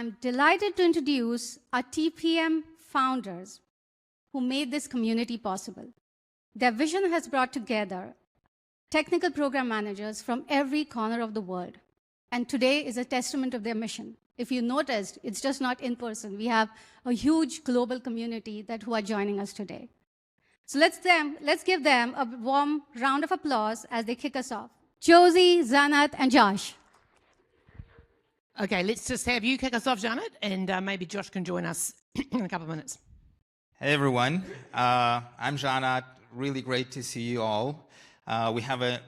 I'm delighted to introduce our TPM founders who made this community possible. Their vision has brought together technical program managers from every corner of the world. And today is a testament of their mission. If you noticed, it's just not in person. We have a huge global community who are joining us today. So let's give them a warm round of applause as they kick us off. Josie, Zanat, and Josh. Okay, let's just have you kick us off, Janet, and maybe Josh can join us in a couple of minutes. Hey everyone, I'm Janat. Really great to see you all. We have a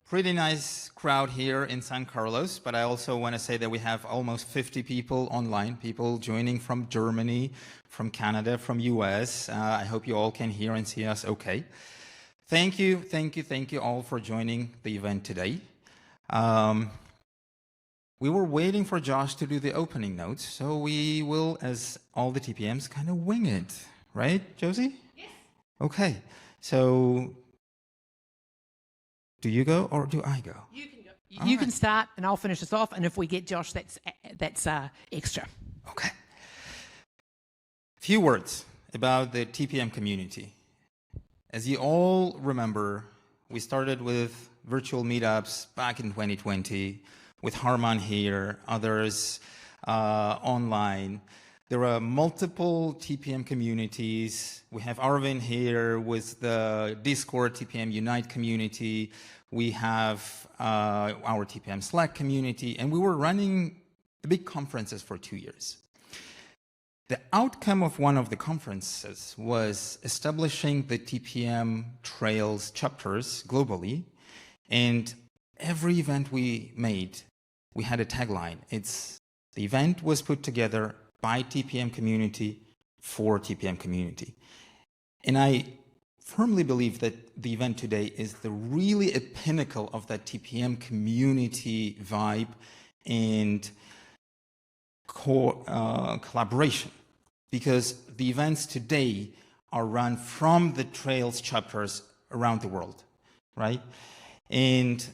pretty nice crowd here in San Carlos, but I also want to say that we have almost 50 people online, people joining from Germany, from Canada, from US. I hope you all can hear and see us okay. Thank you all for joining the event today. We were waiting for Josh to do the opening notes, so we will, as all the TPMs, kind of wing it. Right, Josie? Yes. Okay, so do you go or do I go? You can go. You can start and I'll finish this off, and if we get Josh, that's extra. Okay. Few words about the TPM community. As you all remember, we started with virtual meetups back in 2020 with Harman here, others online. There are multiple TPM communities. We have Arvin here with the Discord TPM Unite community. We have our TPM Slack community, and we were running the big conferences for 2 years. The outcome of one of the conferences was establishing the TPM Trails chapters globally, and every event we made, we had a tagline. The event was put together by TPM community for TPM community. And I firmly believe that the event today is really a pinnacle of that TPM community vibe and collaboration, because the events today are run from the Trails chapters around the world, right? And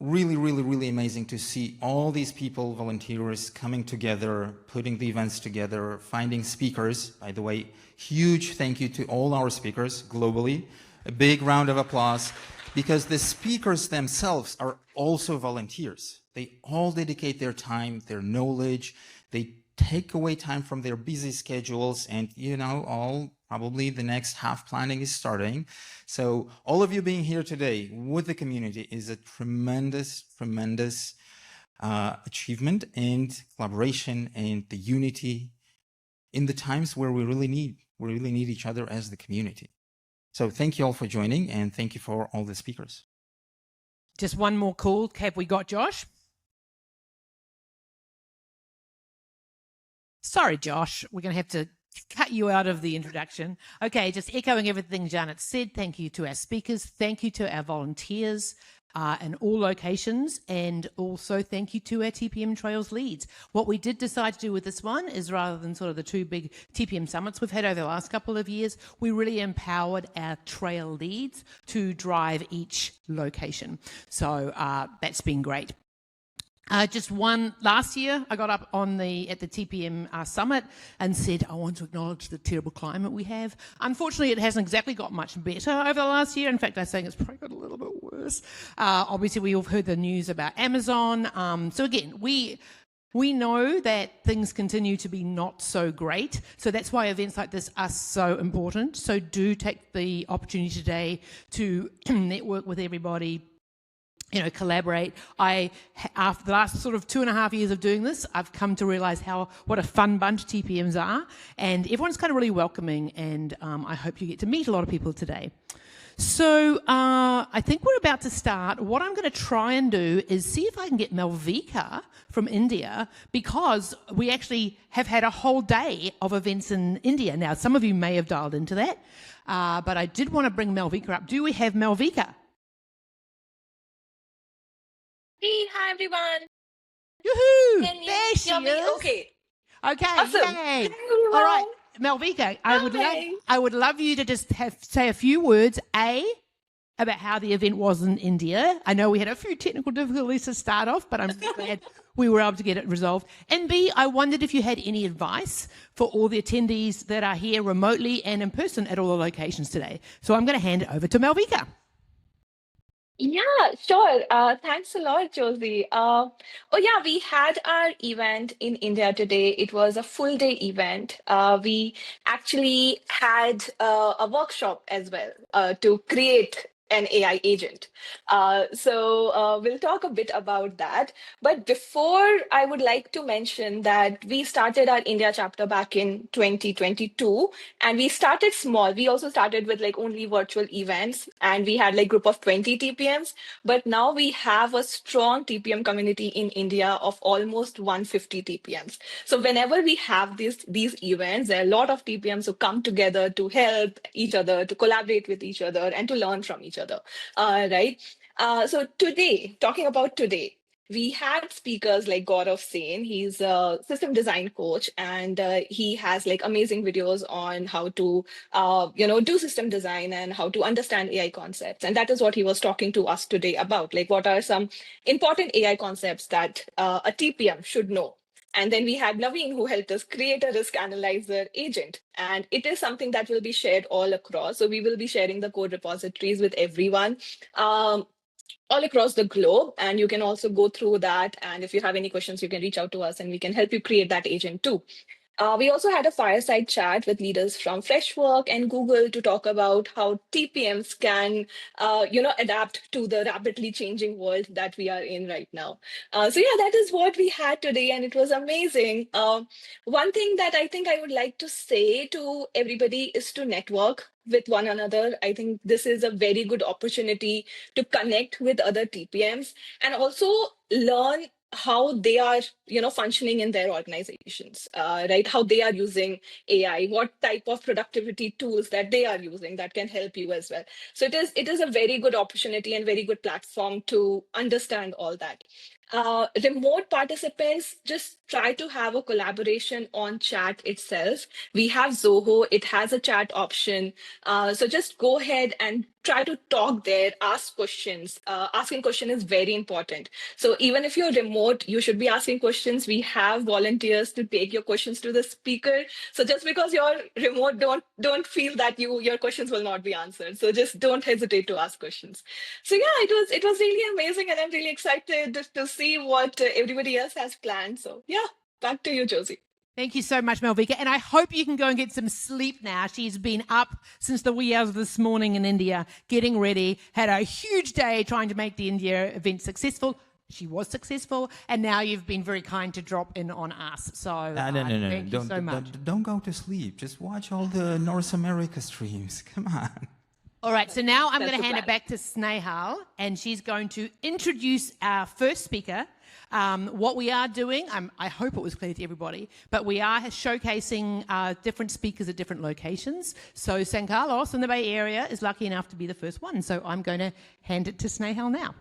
really amazing to see all these people, volunteers, coming together, putting the events together, finding speakers. By the way, huge thank you to all our speakers globally. A big round of applause, because the speakers themselves are also volunteers. They all dedicate their time, their knowledge. They take away time from their busy schedules, and all probably the next half planning is starting. So all of you being here today with the community is a tremendous achievement and collaboration and the unity in the times where we really need each other as the community. So thank you all for joining, and thank you for all the speakers. Just one more call. Have we got Josh? Sorry, Josh, we're going to have to cut you out of the introduction. Okay, just echoing everything Janet said, thank you to our speakers, thank you to our volunteers in all locations, and also thank you to our TPM Trails leads. What we did decide to do with this one is, rather than sort of the two big TPM summits we've had over the last couple of years, we really empowered our trail leads to drive each location. So that's been great. Just one, last year I got up at the TPM Summit and said, I want to acknowledge the terrible climate we have. Unfortunately, it hasn't exactly got much better over the last year. In fact, I think it's probably got a little bit worse. Obviously, we all heard the news about Amazon. So again, we know that things continue to be not so great. So that's why events like this are so important. So do take the opportunity today to network with everybody, collaborate. After the last sort of 2.5 years of doing this, I've come to realize what a fun bunch TPMs are, and everyone's kind of really welcoming, and I hope you get to meet a lot of people today. So I think we're about to start. What I'm going to try and do is see if I can get Malvika from India, because we actually have had a whole day of events in India. Now, some of you may have dialed into that, but I did want to bring Malvika up. Do we have Malvika? Hey, hi everyone. Yoo-hoo! Can you There she hear me? is. Okay. Okay, Awesome. yay. Hello. All right, Malvika, I would love you to just say a few words. A, about how the event was in India. I know we had a few technical difficulties to start off, but I'm glad we were able to get it resolved. And B, I wondered if you had any advice for all the attendees that are here remotely and in person at all the locations today. So I'm going to hand it over to Malvika. Yeah, sure. Thanks a lot, Josie. We had our event in India today. It was a full day event. We actually had a workshop as well to create an AI agent. We'll talk a bit about that. But before, I would like to mention that we started our India chapter back in 2022, and we started small. We also started with like only virtual events, and we had like group of 20 TPMs. But now we have a strong TPM community in India of almost 150 TPMs. So whenever we have these events, there are a lot of TPMs who come together to help each other, to collaborate with each other, and to learn from each other. Right. So today, talking about today, we had speakers like Gaurav Sen. He's a system design coach, and he has like amazing videos on how to, do system design and how to understand AI concepts. And that is what he was talking to us today about. Like, what are some important AI concepts that a TPM should know? And then we had Naveen, who helped us create a risk analyzer agent. And it is something that will be shared all across. So we will be sharing the code repositories with everyone. All across the globe, and you can also go through that, and if you have any questions you can reach out to us and we can help you create that agent too. We also had a fireside chat with leaders from Freshwork and Google to talk about how TPMs can, adapt to the rapidly changing world that we are in right now. That is what we had today, and it was amazing. One thing that I think I would like to say to everybody is to network with one another. I think this is a very good opportunity to connect with other TPMs and also learn how they are functioning in their organizations, right? How they are using AI, what type of productivity tools that they are using that can help you as well. So it is a very good opportunity and very good platform to understand all that. Remote participants, just try to have a collaboration on chat itself. We have Zoho, it has a chat option. So just go ahead and try to talk there, ask questions. Asking questions is very important. So even if you're remote, you should be asking questions. We have volunteers to take your questions to the speaker. So just because you're remote, don't feel that your questions will not be answered. So just don't hesitate to ask questions. So yeah, it was really amazing, and I'm really excited to see what everybody else has planned. So yeah, back to you, Josie. Thank you so much, Malvika. And I hope you can go and get some sleep now. She's been up since the wee hours of this morning in India, getting ready, had a huge day trying to make the India event successful. She was successful, and now you've been very kind to drop in on us. So No. Thank you so much. Don't go to sleep. Just watch all the North America streams. Come on. All right, so now I'm That's going to the hand it plan. back to Snehal, and she's going to introduce our first speaker. What we are doing, I hope it was clear to everybody, but we are showcasing different speakers at different locations. So San Carlos in the Bay Area is lucky enough to be the first one. So I'm going to hand it to Snehal now.